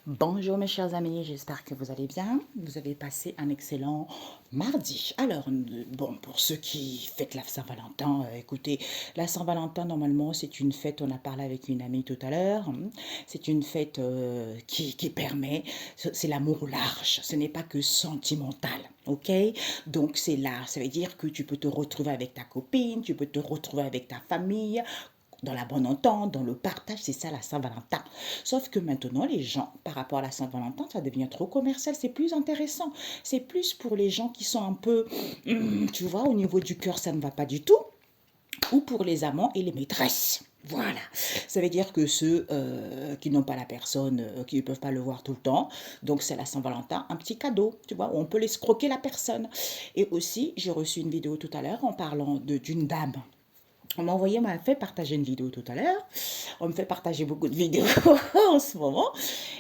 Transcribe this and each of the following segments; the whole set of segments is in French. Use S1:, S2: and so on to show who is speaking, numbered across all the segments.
S1: Bonjour mes chers amis, j'espère que vous allez bien. Vous avez passé un excellent mardi. Alors, bon, pour ceux qui fêtent la Saint-Valentin, écoutez, la Saint-Valentin, normalement, c'est une fête, on a parlé avec une amie tout à l'heure, c'est une fête qui permet, c'est l'amour large, ce n'est pas que sentimental, ok? Donc c'est là, ça veut dire que tu peux te retrouver avec ta copine, tu peux te retrouver avec ta famille, dans la bonne entente, dans le partage, c'est ça la Saint-Valentin. Sauf que maintenant, les gens, par rapport à la Saint-Valentin, ça devient trop commercial, c'est plus intéressant. C'est plus pour les gens qui sont un peu, tu vois, au niveau du cœur, ça ne va pas du tout, ou pour les amants et les maîtresses. Voilà, ça veut dire que ceux qui n'ont pas la personne, qui ne peuvent pas le voir tout le temps, donc c'est la Saint-Valentin, un petit cadeau, tu vois, où on peut l'escroquer la personne. Et aussi, j'ai reçu une vidéo tout à l'heure en parlant d'une dame. M'a fait partager une vidéo tout à l'heure. On me fait partager beaucoup de vidéos en ce moment.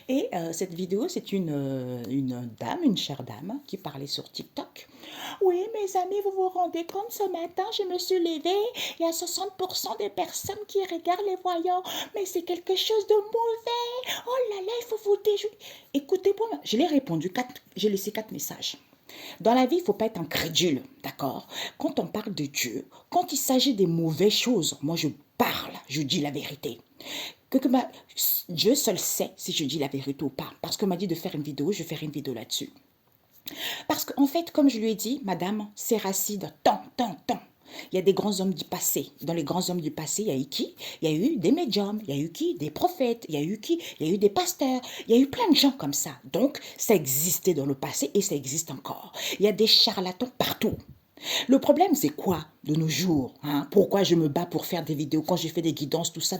S1: Et cette vidéo, c'est une dame, une chère dame, qui parlait sur TikTok. Oui, mes amis, vous vous rendez compte, ce matin, je me suis levée, il y a 60% des personnes qui regardent les voyants. Mais c'est quelque chose de mauvais. Oh là là, il faut vous déjouer. Écoutez-moi, je l'ai répondu, j'ai laissé 4 messages. Dans la vie, il ne faut pas être incrédule, d'accord? Quand on parle de Dieu, quand il s'agit des mauvaises choses, moi je parle, je dis la vérité. Dieu seul sait si je dis la vérité ou pas. Parce qu'on m'a dit de faire une vidéo, je vais faire une vidéo là-dessus. Parce qu'en fait, comme je lui ai dit, madame, c'est Racide, tant. Il y a des grands hommes du passé. Dans les grands hommes du passé, il y a eu qui? Il y a eu des médiums, il y a eu qui? Des prophètes, il y a eu qui? Il y a eu des pasteurs, il y a eu plein de gens comme ça. Donc, ça existait dans le passé et ça existe encore. Il y a des charlatans partout. Le problème, c'est quoi de nos jours, hein? Pourquoi je me bats pour faire des vidéos quand j'ai fait des guidances, tout ça.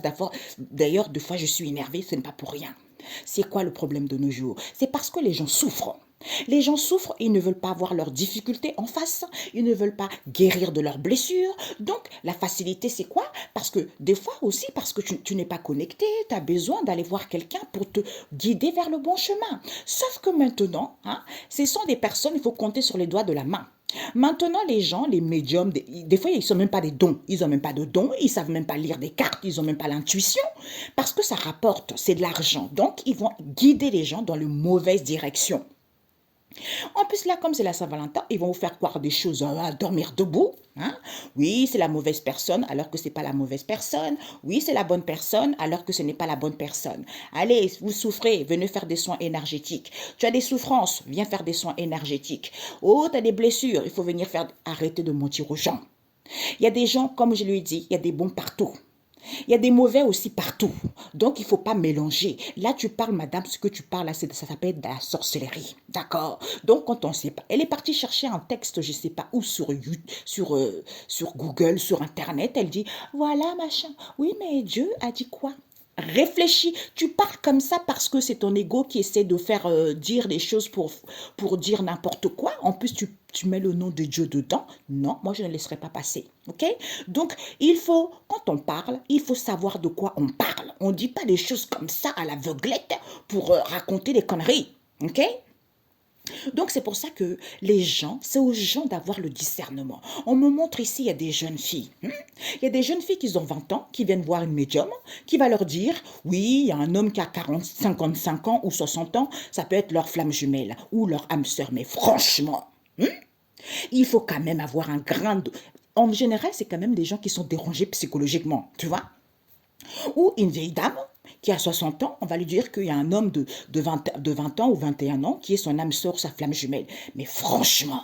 S1: D'ailleurs, deux fois, je suis énervée, ce n'est pas pour rien. C'est quoi le problème de nos jours? C'est parce que les gens souffrent. Les gens souffrent, ils ne veulent pas voir leurs difficultés en face, ils ne veulent pas guérir de leurs blessures. Donc, la facilité, c'est quoi? Parce que des fois aussi, parce que tu n'es pas connecté, tu as besoin d'aller voir quelqu'un pour te guider vers le bon chemin. Sauf que maintenant, hein, ce sont des personnes, il faut compter sur les doigts de la main. Maintenant, les gens, les médiums, des fois, ils ne sont même pas des dons. Ils n'ont même pas de dons, ils ne savent même pas lire des cartes, ils n'ont même pas l'intuition, parce que ça rapporte, c'est de l'argent. Donc, ils vont guider les gens dans les mauvaises directions. En plus, là, comme c'est la Saint-Valentin, ils vont vous faire croire des choses à dormir debout. Hein? Oui, c'est la mauvaise personne alors que ce n'est pas la mauvaise personne. Oui, c'est la bonne personne alors que ce n'est pas la bonne personne. Allez, vous souffrez, venez faire des soins énergétiques. Tu as des souffrances, viens faire des soins énergétiques. Oh, tu as des blessures, il faut venir faire... Arrêter de mentir aux gens. Il y a des gens, comme je lui ai dit, il y a des bons partout. Il y a des mauvais aussi partout. Donc, il ne faut pas mélanger. Là, tu parles, madame, ce que tu parles, là, ça s'appelle de la sorcellerie. D'accord? Donc, quand on ne sait pas. Elle est partie chercher un texte, je ne sais pas où, sur Google, sur Internet. Elle dit, voilà, machin. Oui, mais Dieu a dit quoi? Réfléchis, tu parles comme ça parce que c'est ton ego qui essaie de faire dire les choses pour dire n'importe quoi. En plus, tu mets le nom de Dieu dedans. Non, moi, je ne laisserai pas passer. OK? Donc, quand on parle, il faut savoir de quoi on parle. On ne dit pas des choses comme ça à l'aveuglette pour raconter des conneries. OK? Donc, c'est pour ça que les gens, c'est aux gens d'avoir le discernement. On me montre ici, il y a des jeunes filles. Il y a des jeunes filles qui ont 20 ans, qui viennent voir une médium, qui va leur dire, oui, il y a un homme qui a 40, 55 ans ou 60 ans, ça peut être leur flamme jumelle ou leur âme sœur. Mais franchement, il faut quand même avoir un grain de... En général, c'est quand même des gens qui sont dérangés psychologiquement, tu vois. Ou une vieille dame qui a 60 ans, on va lui dire qu'il y a un homme de 20 ans ou 21 ans qui est son âme sœur, sa flamme jumelle. Mais franchement,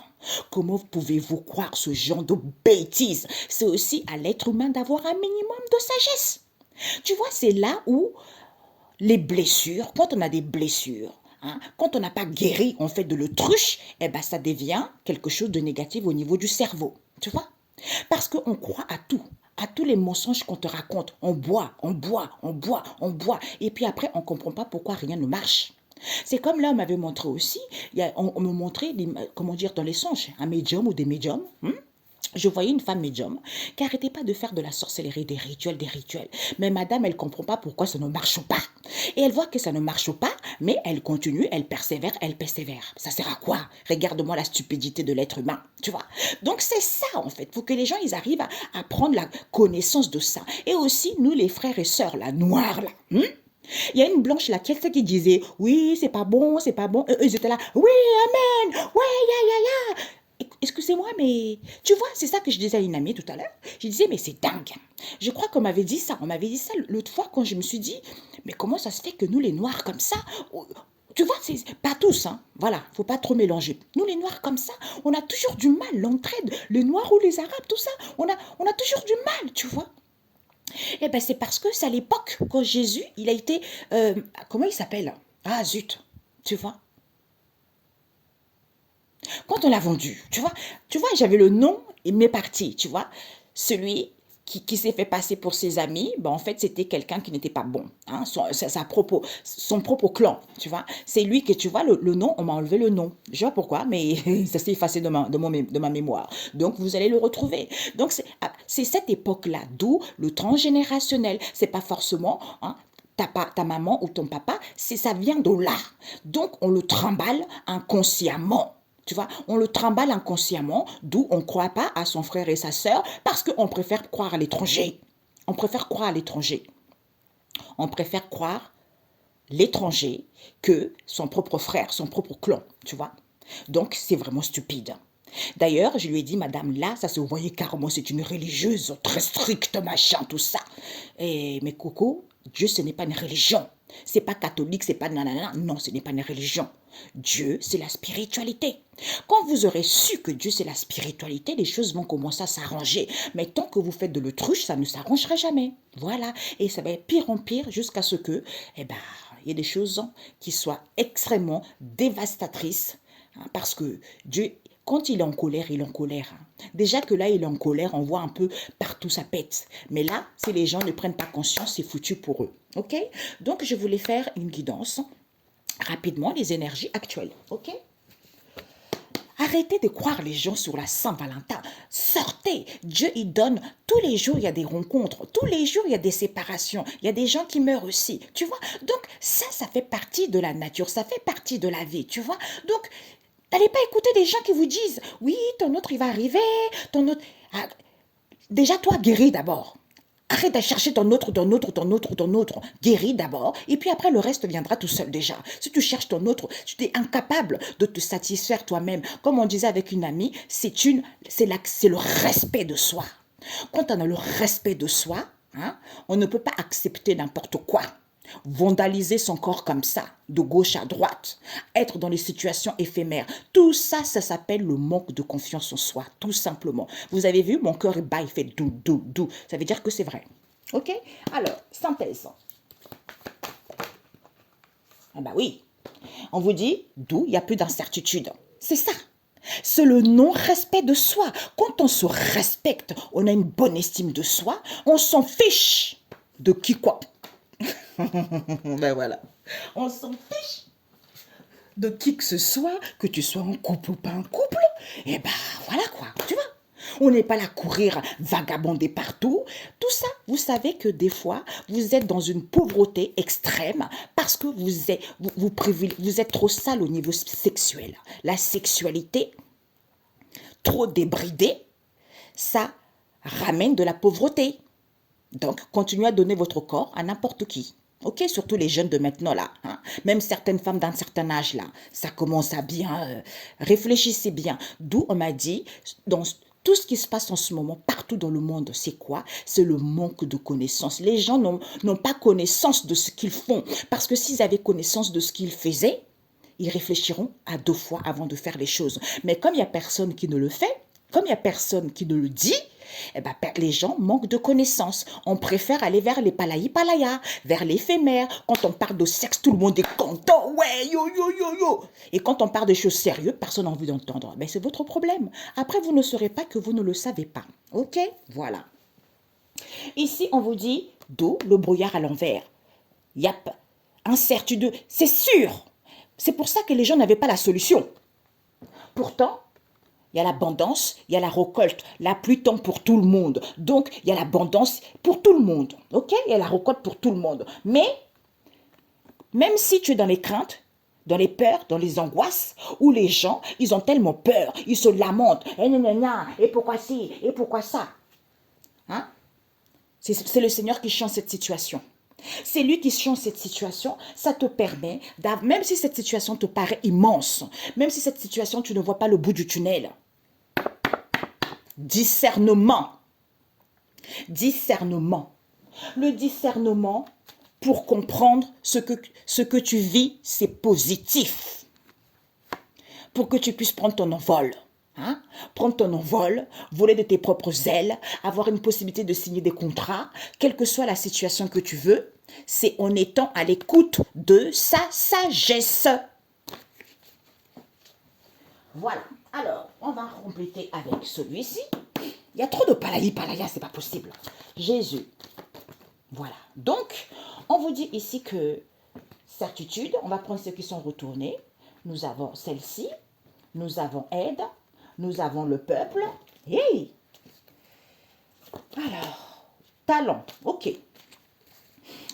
S1: comment pouvez-vous croire ce genre de bêtises? C'est aussi à l'être humain d'avoir un minimum de sagesse. Tu vois, c'est là où les blessures, quand on a des blessures, hein, quand on n'a pas guéri en fait de l'autruche, eh ben ça devient quelque chose de négatif au niveau du cerveau. Tu vois? Parce qu'on croit à tous les mensonges qu'on te raconte. On boit. Et puis après, on ne comprend pas pourquoi rien ne marche. C'est comme là, on m'avait montré aussi, on me montrait, comment dire, dans les songes, un médium ou des médiums. Je voyais une femme médium qui n'arrêtait pas de faire de la sorcellerie, des rituels, des rituels. Mais madame, elle ne comprend pas pourquoi ça ne marche pas. Et elle voit que ça ne marche pas, mais elle continue, elle persévère, elle persévère. Ça sert à quoi? Regarde-moi la stupidité de l'être humain, tu vois. Donc c'est ça en fait. Il faut que les gens ils arrivent à prendre la connaissance de ça. Et aussi, nous les frères et sœurs, là, noirs, là, Il y a une blanche là, quelqu'un qui disait, oui, c'est pas bon, c'est pas bon. Eux, ils étaient là, oui, amen, ouais, ya, ya, ya. Excusez-moi, mais tu vois, c'est ça que je disais à une amie tout à l'heure. Je disais, mais c'est dingue. Je crois qu'on m'avait dit ça. On m'avait dit ça l'autre fois quand je me suis dit, mais comment ça se fait que nous, les Noirs comme ça, tu vois, c'est pas tous, hein. Voilà, faut pas trop mélanger. Nous, les Noirs comme ça, on a toujours du mal, l'entraide, les Noirs ou les Arabes, tout ça, on a toujours du mal, tu vois. Eh bien, c'est parce que c'est à l'époque, quand Jésus, il a été... comment il s'appelle? Ah, zut, tu vois. Quand on l'a vendu, tu vois, j'avais le nom, il m'est parti, tu vois. Celui qui s'est fait passer pour ses amis, ben en fait, c'était quelqu'un qui n'était pas bon. Hein, son propre clan, tu vois. C'est lui que, tu vois, le nom, on m'a enlevé le nom. Je sais pas pourquoi, mais ça s'est effacé de ma mémoire. Donc, vous allez le retrouver. Donc, c'est cette époque-là, d'où le transgénérationnel. C'est pas forcément... Hein, ta maman ou ton papa, ça vient de là. Donc, on le trimballe inconsciemment. Tu vois, on le trimballe inconsciemment, d'où on ne croit pas à son frère et sa sœur parce qu'on préfère croire à l'étranger. On préfère croire à l'étranger. On préfère croire l'étranger que son propre frère, son propre clan, tu vois. Donc, c'est vraiment stupide. D'ailleurs, je lui ai dit, madame, là, ça se voyait carrément, c'est une religieuse très stricte, machin, tout ça. Et mais Coco, Dieu, ce n'est pas une religion. C'est pas catholique, c'est pas nanana. Non, ce n'est pas une religion. Dieu, c'est la spiritualité. Quand vous aurez su que Dieu, c'est la spiritualité, les choses vont commencer à s'arranger. Mais tant que vous faites de l'autruche, ça ne s'arrangera jamais. Voilà. Et ça va être pire en pire jusqu'à ce que, eh ben, il y ait des choses qui soient extrêmement dévastatrices. Hein, parce que Dieu, quand il est en colère, il est en colère. Hein. Déjà que là, il est en colère, on voit un peu partout ça pète. Mais là, si les gens ne prennent pas conscience, c'est foutu pour eux. OK? Donc, je voulais faire une guidance rapidement, les énergies actuelles. OK? Arrêtez de croire les gens sur la Saint-Valentin. Sortez. Dieu, il donne. Tous les jours, il y a des rencontres. Tous les jours, il y a des séparations. Il y a des gens qui meurent aussi. Tu vois? Donc, ça fait partie de la nature. Ça fait partie de la vie. Tu vois? Donc, n'allez pas écouter des gens qui vous disent, oui, ton autre, il va arriver. Ton autre... Ah, déjà, toi, guéris d'abord. Arrête de chercher ton autre, ton autre, ton autre, ton autre. Guéris d'abord. Et puis après, le reste viendra tout seul déjà. Si tu cherches ton autre, tu es incapable de te satisfaire toi-même. Comme on disait avec une amie, c'est le respect de soi. Quand on a le respect de soi, hein, on ne peut pas accepter n'importe quoi. Vandaliser son corps comme ça, de gauche à droite, être dans les situations éphémères, tout ça, ça s'appelle le manque de confiance en soi, tout simplement. Vous avez vu, mon cœur bat, il fait dou, dou, dou. Ça veut dire que c'est vrai. Ok? Alors, synthèse. Ah bah oui, on vous dit, d'où il n'y a plus d'incertitude. C'est ça. C'est le non-respect de soi. Quand on se respecte, on a une bonne estime de soi, on s'en fiche de qui quoi. Ben voilà. On s'en fiche de qui que ce soit, que tu sois en couple ou pas en couple. Et ben voilà quoi, tu vois. On n'est pas là à courir, vagabonder partout. Tout ça, vous savez que des fois, vous êtes dans une pauvreté extrême parce que vous êtes trop sale au niveau sexuel. La sexualité, trop débridée, ça ramène de la pauvreté. Donc, continuez à donner votre corps à n'importe qui. Ok, surtout les jeunes de maintenant là. Hein. Même certaines femmes d'un certain âge là, ça commence à bien. Réfléchissez bien. D'où on m'a dit, dans tout ce qui se passe en ce moment, partout dans le monde, c'est quoi? C'est le manque de connaissances. Les gens n'ont pas connaissance de ce qu'ils font. Parce que s'ils avaient connaissance de ce qu'ils faisaient, ils réfléchiront à 2 fois avant de faire les choses. Mais comme il n'y a personne qui ne le fait, comme il n'y a personne qui ne le dit, eh ben, les gens manquent de connaissances. On préfère aller vers les palayi-palaya, vers l'éphémère. Quand on parle de sexe, tout le monde est content. Ouais, yo, yo, yo, yo. Et quand on parle de choses sérieuses, personne n'a envie d'entendre. Ben, c'est votre problème. Après, vous ne saurez pas que vous ne le savez pas. OK? Voilà. Ici, on vous dit, d'où le brouillard à l'envers. Yap, incertitude, c'est sûr. C'est pour ça que les gens n'avaient pas la solution. Pourtant, il y a l'abondance, il y a la récolte. La pluie tombe pour tout le monde. Donc, il y a l'abondance pour tout le monde. OK? Il y a la récolte pour tout le monde. Mais, même si tu es dans les craintes, dans les peurs, dans les angoisses, où les gens, ils ont tellement peur, ils se lamentent. Et pourquoi ci? Et pourquoi ça? Hein? C'est le Seigneur qui change cette situation. C'est lui qui change cette situation. Ça te permet, même si cette situation te paraît immense, même si cette situation, tu ne vois pas le bout du tunnel. Discernement. Discernement. Le discernement, pour comprendre ce que tu vis, c'est positif. Pour que tu puisses prendre ton envol. Hein? Prendre ton envol, voler de tes propres ailes, avoir une possibilité de signer des contrats, quelle que soit la situation que tu veux, c'est en étant à l'écoute de sa sagesse. Voilà. Alors, on va compléter avec celui-ci. Il y a trop de palaya, c'est pas possible. Jésus. Voilà. Donc, on vous dit ici que certitude, on va prendre ceux qui sont retournés. Nous avons celle-ci, nous avons aide, nous avons le peuple. Hey! Alors, talent, ok.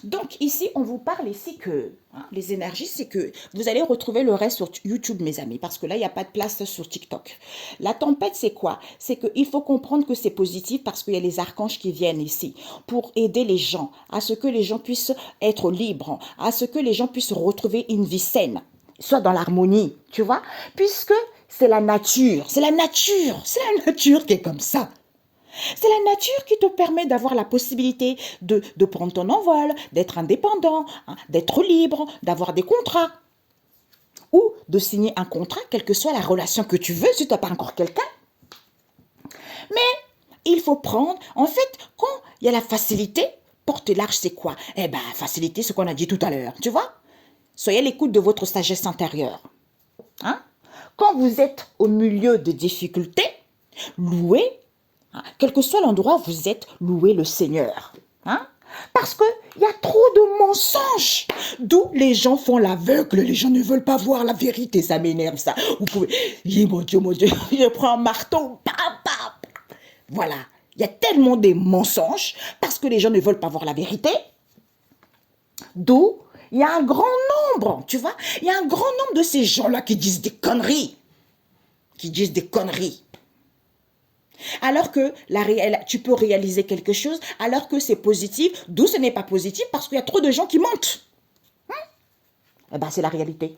S1: Donc ici, on vous parle ici que les énergies, c'est que vous allez retrouver le reste sur YouTube, mes amis, parce que là, il n'y a pas de place sur TikTok. La tempête, c'est quoi? C'est qu'il faut comprendre que c'est positif parce qu'il y a les archanges qui viennent ici pour aider les gens, à ce que les gens puissent être libres, à ce que les gens puissent retrouver une vie saine, soit dans l'harmonie, tu vois? Puisque c'est la nature, c'est la nature qui est comme ça. C'est la nature qui te permet d'avoir la possibilité de prendre ton envol, d'être indépendant, hein, d'être libre, d'avoir des contrats. Ou de signer un contrat, quelle que soit la relation que tu veux, si tu n'as pas encore quelqu'un. Mais il faut prendre, en fait, quand il y a la facilité, porter large, c'est quoi? Eh bien, facilité, ce qu'on a dit tout à l'heure, tu vois? Soyez à l'écoute de votre sagesse intérieure. Hein? Quand vous êtes au milieu de difficultés, louez. Quel que soit l'endroit où vous êtes, louez le Seigneur. Hein? Parce qu'il y a trop de mensonges. D'où les gens font l'aveugle. Les gens ne veulent pas voir la vérité. Ça m'énerve, ça. Vous pouvez... Mon Dieu, je prends un marteau. Voilà. Il y a tellement de mensonges parce que les gens ne veulent pas voir la vérité. D'où il y a un grand nombre, tu vois. Il y a un grand nombre de ces gens-là qui disent des conneries. Alors que tu peux réaliser quelque chose, alors que c'est positif, d'où ce n'est pas positif, parce qu'il y a trop de gens qui mentent. Eh bien, c'est la réalité.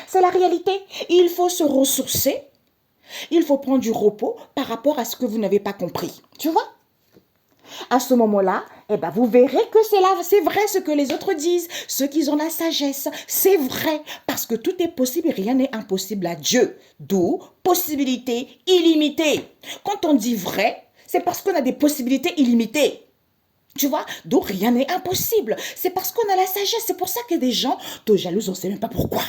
S1: C'est la réalité. Il faut se ressourcer, il faut prendre du repos par rapport à ce que vous n'avez pas compris. Tu vois? À ce moment-là, eh ben, vous verrez que c'est vrai ce que les autres disent, ceux qui ont la sagesse. C'est vrai, parce que tout est possible et rien n'est impossible à Dieu. D'où possibilité illimitée. Quand on dit vrai, c'est parce qu'on a des possibilités illimitées. Tu vois, d'où rien n'est impossible. C'est parce qu'on a la sagesse. C'est pour ça que des gens te jalousent, on ne sait même pas pourquoi.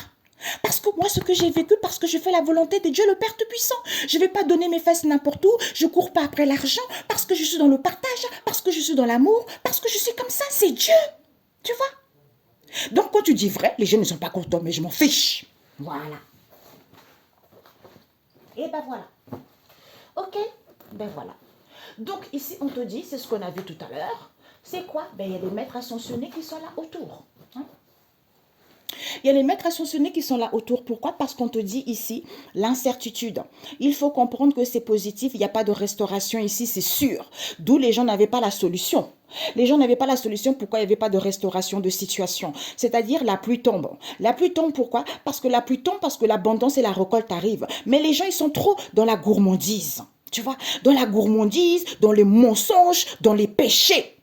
S1: Parce que moi, ce que j'ai vécu, parce que je fais la volonté de Dieu, le Père Tout-Puissant. Je ne vais pas donner mes fesses n'importe où. Je ne cours pas après l'argent parce que je suis dans le partage, parce que je suis dans l'amour, parce que je suis comme ça. C'est Dieu. Tu vois? Donc, quand tu dis vrai, les gens ne sont pas contents, mais je m'en fiche. Voilà. Et ben voilà. Ok? Ben voilà. Donc, ici, on te dit, c'est ce qu'on a vu tout à l'heure. C'est quoi? Ben, il y a des maîtres ascensionnés qui sont là autour. Il y a les maîtres ascensionnés qui sont là autour. Pourquoi? Parce qu'on te dit ici l'incertitude. Il faut comprendre que c'est positif. Il n'y a pas de restauration ici, c'est sûr. D'où les gens n'avaient pas la solution. Les gens n'avaient pas la solution. Pourquoi il n'y avait pas de restauration de situation? C'est-à-dire la pluie tombe. La pluie tombe pourquoi? Parce que la pluie tombe, parce que l'abondance et la récolte arrivent. Mais les gens, ils sont trop dans la gourmandise. Tu vois? Dans la gourmandise, dans les mensonges, dans les péchés.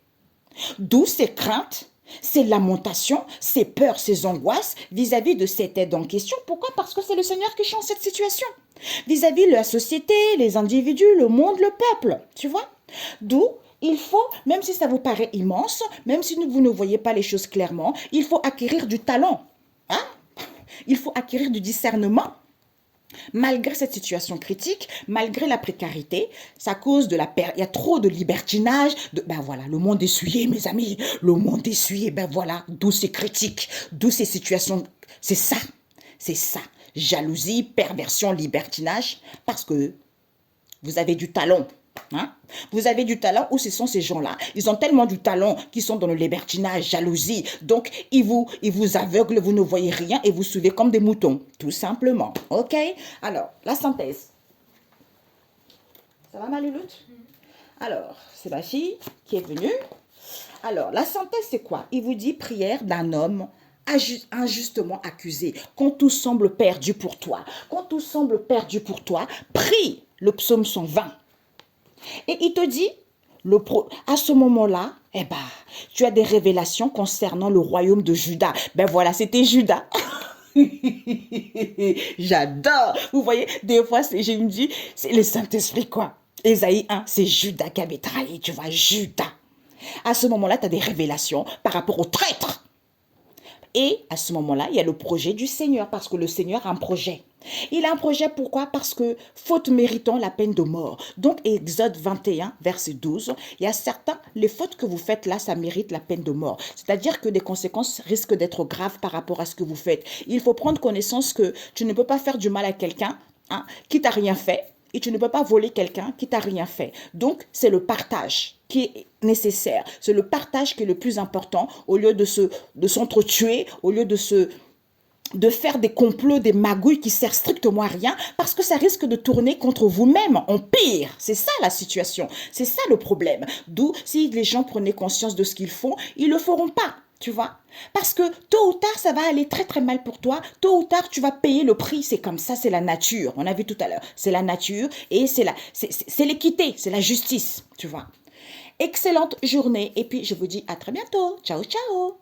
S1: D'où ces craintes, ces lamentations, ces peurs, ces angoisses vis-à-vis de cette aide en question. Pourquoi? Parce que c'est le Seigneur qui change cette situation. Vis-à-vis de la société, les individus, le monde, le peuple. Tu vois? D'où il faut, même si ça vous paraît immense, même si vous ne voyez pas les choses clairement, il faut acquérir du talent. Hein? Il faut acquérir du discernement. Malgré cette situation critique, malgré la précarité, ça cause de il y a trop de libertinage, ben voilà, le monde essuyé, mes amis, le monde essuyé, ben voilà, d'où c'est critique, d'où ces situations, c'est ça, jalousie, perversion, libertinage, parce que vous avez du talent. Hein? Vous avez du talent où ce sont ces gens-là. Ils ont tellement du talent qu'ils sont dans le libertinage, jalousie. Donc, ils vous aveuglent, vous ne voyez rien et vous suivez comme des moutons. Tout simplement. OK? Alors, la synthèse. Ça va, ma louloute? Alors, c'est ma fille qui est venue. Alors, la synthèse, c'est quoi? Il vous dit prière d'un homme injustement accusé. Quand tout semble perdu pour toi, quand tout semble perdu pour toi, prie le psaume 120. Et il te dit, à ce moment-là, eh ben, tu as des révélations concernant le royaume de Juda. Ben voilà, c'était Juda. J'adore. Vous voyez, des fois, je me dis, c'est le Saint-Esprit, quoi. Ésaïe 1, c'est Judas qui avait trahi, tu vois, Judas. À ce moment-là, tu as des révélations par rapport aux traîtres. Et à ce moment-là, il y a le projet du Seigneur, parce que le Seigneur a un projet. Il a un projet, pourquoi? Parce que faute méritant la peine de mort. Donc, Exode 21, verset 12, il y a certains, les fautes que vous faites là, ça mérite la peine de mort. C'est-à-dire que des conséquences risquent d'être graves par rapport à ce que vous faites. Il faut prendre connaissance que tu ne peux pas faire du mal à quelqu'un qui t'a rien fait. Et tu ne peux pas voler quelqu'un qui t'a rien fait. Donc, c'est le partage qui est nécessaire. C'est le partage qui est le plus important au lieu de s'entretuer, au lieu de faire des complots, des magouilles qui servent strictement à rien parce que ça risque de tourner contre vous-même en pire. C'est ça la situation. C'est ça le problème. D'où, si les gens prenaient conscience de ce qu'ils font, ils le feront pas. Tu vois? Parce que tôt ou tard, ça va aller très très mal pour toi. Tôt ou tard, tu vas payer le prix. C'est comme ça, c'est la nature. On a vu tout à l'heure. C'est la nature et c'est l'équité, c'est la justice. Tu vois? Excellente journée et puis je vous dis à très bientôt. Ciao, ciao.